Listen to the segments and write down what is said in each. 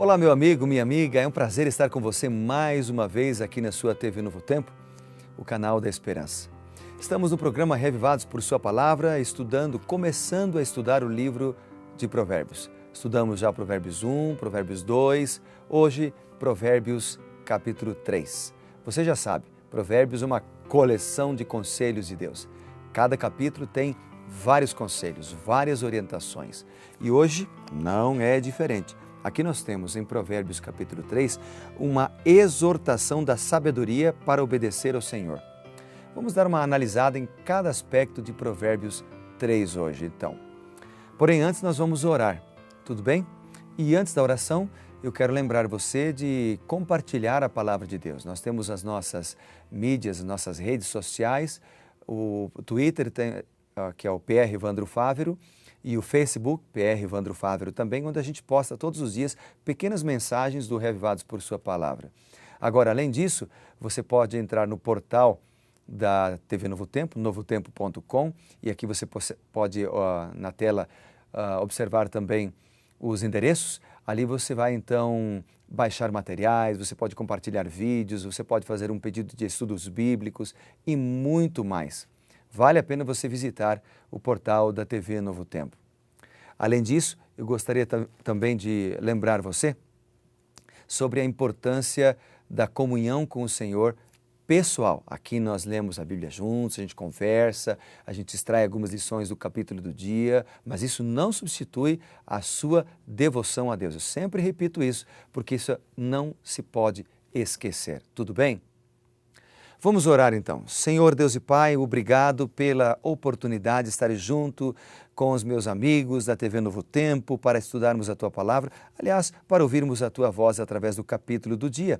Olá, meu amigo, minha amiga, é um prazer estar com você mais uma vez aqui na sua TV Novo Tempo, o canal da Esperança. Estamos no programa Revivados por Sua Palavra, começando a estudar o livro de Provérbios. Estudamos já Provérbios 1, Provérbios 2, hoje Provérbios capítulo 3. Você já sabe, Provérbios é uma coleção de conselhos de Deus. Cada capítulo tem vários conselhos, várias orientações. E hoje não é diferente. Aqui nós temos em Provérbios capítulo 3 uma exortação da sabedoria para obedecer ao Senhor. Vamos dar uma analisada em cada aspecto de Provérbios 3 hoje, então. Porém, antes nós vamos orar, tudo bem? E antes da oração, eu quero lembrar você de compartilhar a palavra de Deus. Nós temos as nossas mídias, as nossas redes sociais, o Twitter, que é o PR Evandro Fávero, e o Facebook, PR Evandro Fávero também, onde a gente posta todos os dias pequenas mensagens do Revivados por Sua Palavra. Agora, além disso, você pode entrar no portal da TV Novo Tempo, novotempo.com, e aqui você pode, na tela, observar também os endereços. Ali você vai, então, baixar materiais, você pode compartilhar vídeos, você pode fazer um pedido de estudos bíblicos e muito mais. Vale a pena você visitar o portal da TV Novo Tempo. Além disso, eu gostaria também de lembrar você sobre a importância da comunhão com o Senhor pessoal. Aqui nós lemos a Bíblia juntos, a gente conversa, a gente extrai algumas lições do capítulo do dia, mas isso não substitui a sua devoção a Deus. Eu sempre repito isso, porque isso não se pode esquecer. Tudo bem? Vamos orar então. Senhor Deus e Pai, obrigado pela oportunidade de estar junto com os meus amigos da TV Novo Tempo para estudarmos a Tua Palavra, aliás, para ouvirmos a Tua voz através do capítulo do dia.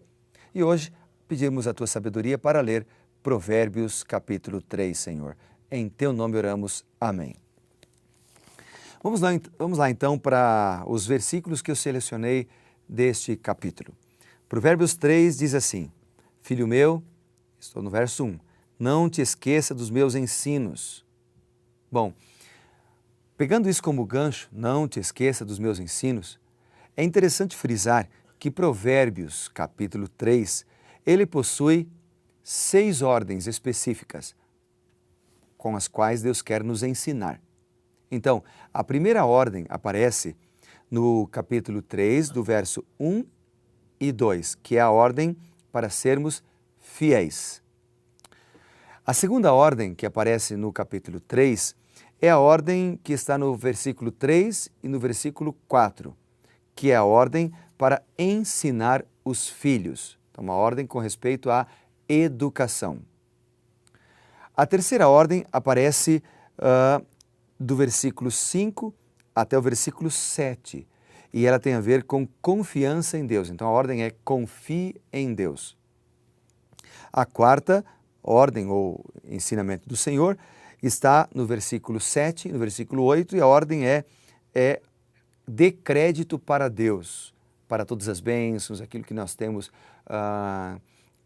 E hoje pedimos a Tua sabedoria para ler Provérbios capítulo 3, Senhor. Em Teu nome oramos. Amém. Vamos lá então para os versículos que eu selecionei deste capítulo. Provérbios 3 diz assim: Filho meu, estou no verso 1. Não te esqueça dos meus ensinos. Bom, pegando isso como gancho, não te esqueça dos meus ensinos, é interessante frisar que Provérbios, capítulo 3, ele possui 6 ordens específicas com as quais Deus quer nos ensinar. Então, a primeira ordem aparece no capítulo 3, do verso 1 e 2, que é a ordem para sermos fiéis. A segunda ordem que aparece no capítulo 3 é a ordem que está no versículo 3 e no versículo 4, que é a ordem para ensinar os filhos. Então, uma ordem com respeito à educação. A terceira ordem aparece do versículo 5 até o versículo 7, e ela tem a ver com confiança em Deus. Então, a ordem é confie em Deus. A quarta ordem ou ensinamento do Senhor está no versículo 7, no versículo 8, e a ordem é dê crédito para Deus, para todas as bênçãos, aquilo que nós temos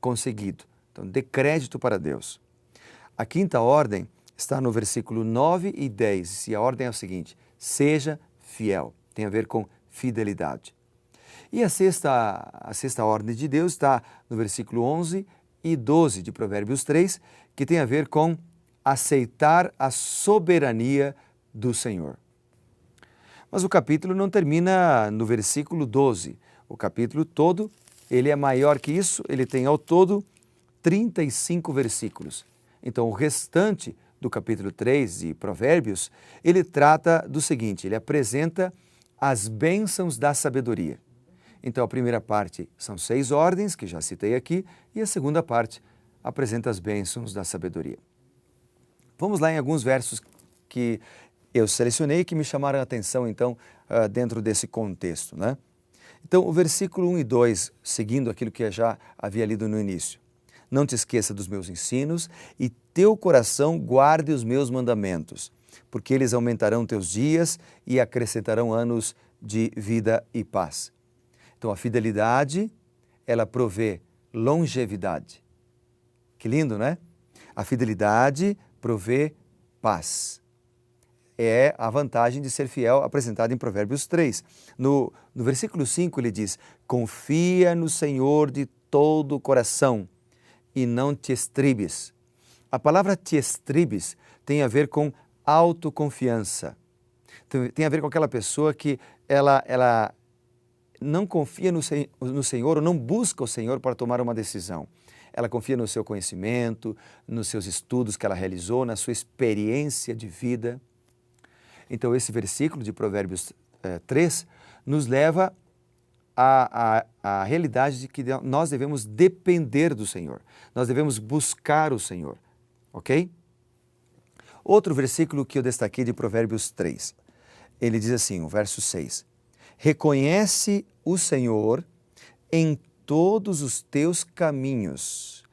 conseguido. Então, dê crédito para Deus. A quinta ordem está no versículo 9 e 10, e a ordem é o seguinte: seja fiel, tem a ver com fidelidade. E a sexta ordem de Deus está no versículo 11 e 12 de Provérbios 3, que tem a ver com aceitar a soberania do Senhor. Mas o capítulo não termina no versículo 12. O capítulo todo, ele é maior que isso, ele tem ao todo 35 versículos. Então, o restante do capítulo 3 de Provérbios, ele trata do seguinte: ele apresenta as bênçãos da sabedoria. Então, a primeira parte são 6 ordens, que já citei aqui, e a segunda parte apresenta as bênçãos da sabedoria. Vamos lá em alguns versos que eu selecionei que me chamaram a atenção, então, dentro desse contexto, né? Então, o versículo 1 e 2, seguindo aquilo que eu já havia lido no início. Não te esqueça dos meus ensinos e teu coração guarde os meus mandamentos, porque eles aumentarão teus dias e acrescentarão anos de vida e paz. Então, a fidelidade, ela provê longevidade. Que lindo, né? A fidelidade provê paz. é a vantagem de ser fiel apresentada em Provérbios 3. No versículo 5 ele diz: confia no Senhor de todo o coração e não te estribes. A palavra te estribes tem a ver com autoconfiança. Tem a ver com aquela pessoa que ela não confia no Senhor ou não busca o Senhor para tomar uma decisão. Ela confia no seu conhecimento, nos seus estudos que ela realizou, na sua experiência de vida. Então, esse versículo de Provérbios 3 nos leva à realidade de que nós devemos depender do Senhor. Nós devemos buscar o Senhor, ok? Outro versículo que eu destaquei de Provérbios 3, ele diz assim, o verso 6, reconhece o Senhor em todos os teus caminhos,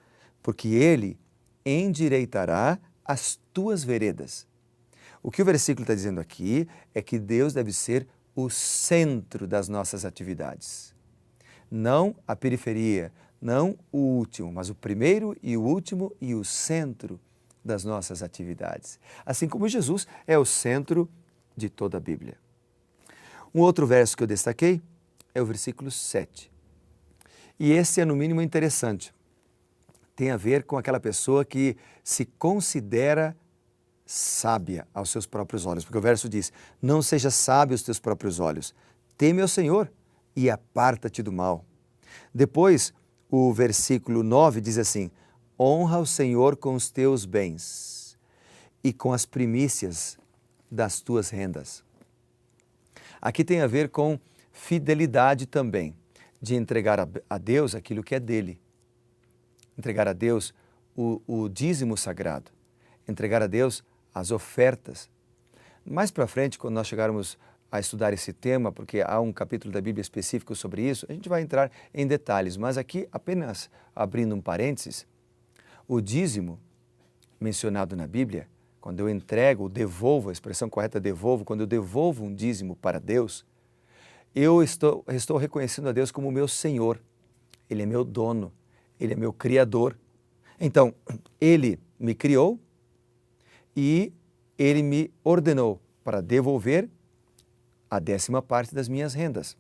porque Ele endireitará as tuas veredas. O que o versículo está dizendo aqui é que Deus deve ser o centro das nossas atividades. Não a periferia, não o último, mas o primeiro e o último e o centro das nossas atividades. Assim como Jesus é o centro de toda a Bíblia. Um outro verso que eu destaquei é o versículo 7. E esse é no mínimo interessante. Tem a ver com aquela pessoa que se considera sábia aos seus próprios olhos. Porque o verso diz, não seja sábio aos teus próprios olhos. Teme ao Senhor e aparta-te do mal. Depois, o versículo 9 diz assim, honra o Senhor com os teus bens e com as primícias das tuas rendas. Aqui tem a ver com fidelidade também, de entregar a Deus aquilo que é dele. Entregar a Deus o dízimo sagrado. Entregar a Deus as ofertas. Mais para frente, quando nós chegarmos a estudar esse tema, porque há um capítulo da Bíblia específico sobre isso, a gente vai entrar em detalhes, mas aqui, apenas abrindo um parênteses, o dízimo mencionado na Bíblia, quando eu entrego, devolvo, a expressão correta é devolvo, quando eu devolvo um dízimo para Deus, eu estou reconhecendo a Deus como meu Senhor. Ele é meu dono, Ele é meu Criador. Então, Ele me criou e Ele me ordenou para devolver a 10ª parte das minhas rendas.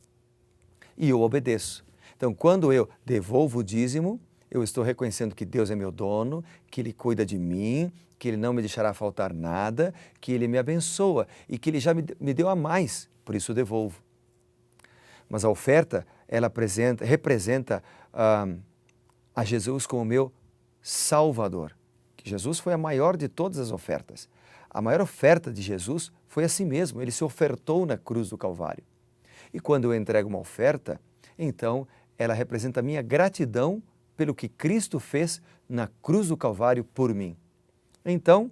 E eu obedeço. Então, quando eu devolvo o dízimo, eu estou reconhecendo que Deus é meu dono, que Ele cuida de mim, que Ele não me deixará faltar nada, que Ele me abençoa e que Ele já me deu a mais, por isso eu devolvo. Mas a oferta, ela representa a Jesus como meu Salvador. Que Jesus foi a maior de todas as ofertas. A maior oferta de Jesus foi a si mesmo, Ele se ofertou na cruz do Calvário. E quando eu entrego uma oferta, então ela representa a minha gratidão pelo que Cristo fez na cruz do Calvário por mim. Então,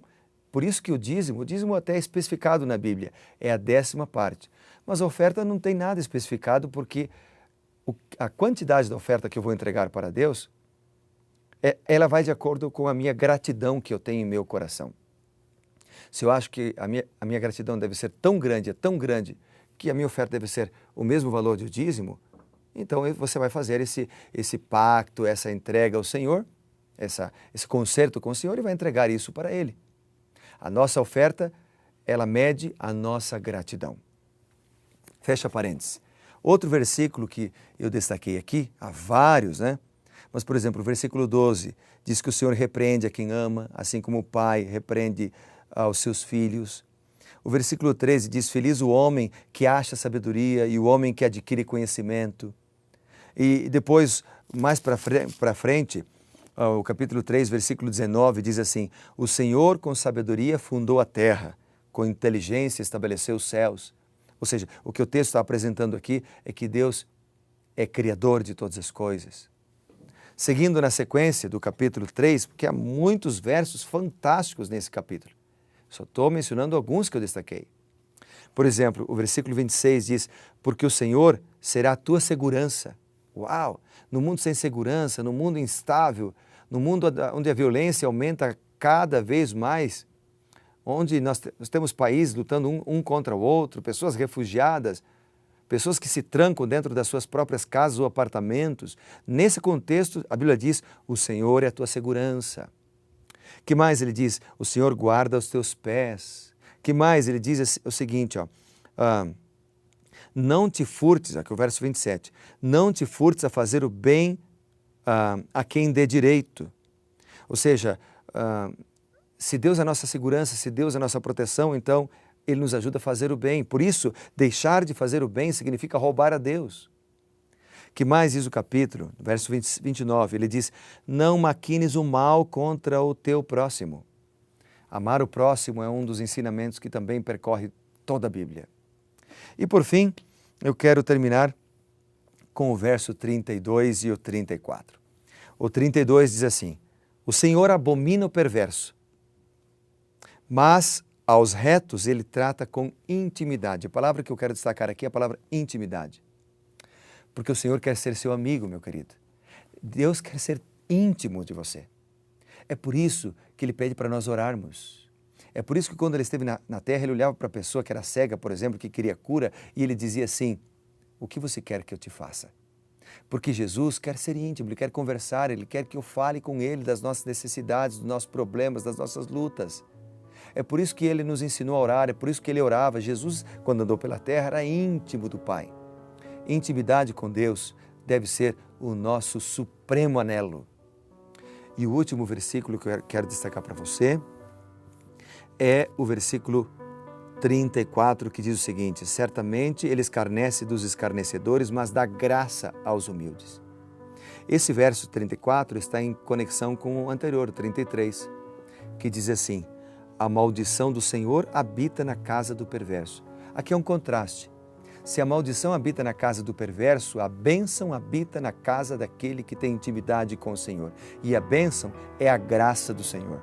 por isso que o dízimo até é especificado na Bíblia, é a 10ª parte. Mas a oferta não tem nada especificado porque a quantidade da oferta que eu vou entregar para Deus, ela vai de acordo com a minha gratidão que eu tenho em meu coração. Se eu acho que a minha gratidão deve ser tão grande, que a minha oferta deve ser o mesmo valor do dízimo, então você vai fazer esse pacto, essa entrega ao Senhor, esse concerto com o Senhor e vai entregar isso para Ele. A nossa oferta, ela mede a nossa gratidão. Fecha parênteses. Outro versículo que eu destaquei aqui, há vários, né? Mas, por exemplo, o versículo 12 diz que o Senhor repreende a quem ama, assim como o Pai repreende aos seus filhos. O versículo 13 diz, feliz o homem que acha sabedoria e o homem que adquire conhecimento. E depois, mais para frente, o capítulo 3, versículo 19, diz assim, o Senhor com sabedoria fundou a terra, com inteligência estabeleceu os céus. Ou seja, o que o texto está apresentando aqui é que Deus é criador de todas as coisas. Seguindo na sequência do capítulo 3, porque há muitos versos fantásticos nesse capítulo. Só estou mencionando alguns que eu destaquei. Por exemplo, o versículo 26 diz, porque o Senhor será a tua segurança. Uau! No mundo sem segurança, no mundo instável, no mundo onde a violência aumenta cada vez mais, onde nós temos países lutando um contra o outro, pessoas refugiadas, pessoas que se trancam dentro das suas próprias casas ou apartamentos. Nesse contexto, a Bíblia diz, o Senhor é a tua segurança. Que mais ele diz? O Senhor guarda os teus pés. Que mais? Ele diz o seguinte, ó, não te furtes, aqui o verso 27, não te furtes a fazer o bem a quem dê direito. Ou seja, se Deus é a nossa segurança, se Deus é a nossa proteção, então Ele nos ajuda a fazer o bem. Por isso, deixar de fazer o bem significa roubar a Deus. Que mais diz o capítulo, verso 29, ele diz, não maquines o mal contra o teu próximo. Amar o próximo é um dos ensinamentos que também percorre toda a Bíblia. E por fim, eu quero terminar com o verso 32 e o 34. O 32 diz assim, o Senhor abomina o perverso, mas aos retos Ele trata com intimidade. A palavra que eu quero destacar aqui é a palavra intimidade. Porque o Senhor quer ser seu amigo, meu querido. Deus quer ser íntimo de você. É por isso que Ele pede para nós orarmos. É por isso que quando Ele esteve na terra, Ele olhava para a pessoa que era cega, por exemplo, que queria cura, e Ele dizia assim, o que você quer que eu te faça? Porque Jesus quer ser íntimo, Ele quer conversar, Ele quer que eu fale com Ele das nossas necessidades, dos nossos problemas, das nossas lutas. É por isso que Ele nos ensinou a orar, é por isso que Ele orava. Jesus, quando andou pela terra, era íntimo do Pai. Intimidade com Deus deve ser o nosso supremo anelo. E o último versículo que eu quero destacar para você é o versículo 34, que diz o seguinte, certamente Ele escarnece dos escarnecedores, mas dá graça aos humildes. Esse verso 34 está em conexão com o anterior, o 33, que diz assim, a maldição do Senhor habita na casa do perverso. Aqui é um contraste. Se a maldição habita na casa do perverso, a bênção habita na casa daquele que tem intimidade com o Senhor. E a bênção é a graça do Senhor.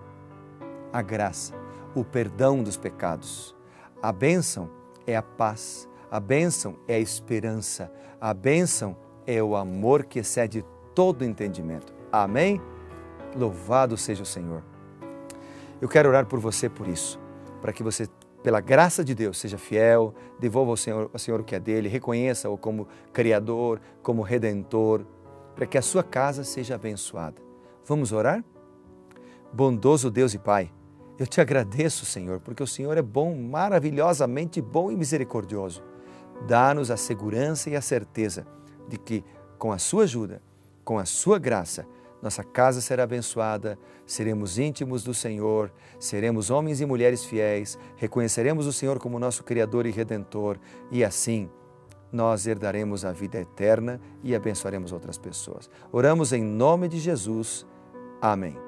A graça, o perdão dos pecados. A bênção é a paz. A bênção é a esperança. A bênção é o amor que excede todo entendimento. Amém? Louvado seja o Senhor. Eu quero orar por você por isso, para que você, pela graça de Deus, seja fiel, devolva ao Senhor o que é dele, reconheça-o como Criador, como Redentor, para que a sua casa seja abençoada. Vamos orar? Bondoso Deus e Pai, eu te agradeço, Senhor, porque o Senhor é bom, maravilhosamente bom e misericordioso. Dá-nos a segurança e a certeza de que, com a sua ajuda, com a sua graça, nossa casa será abençoada, seremos íntimos do Senhor, seremos homens e mulheres fiéis, reconheceremos o Senhor como nosso Criador e Redentor e assim nós herdaremos a vida eterna e abençoaremos outras pessoas. Oramos em nome de Jesus. Amém.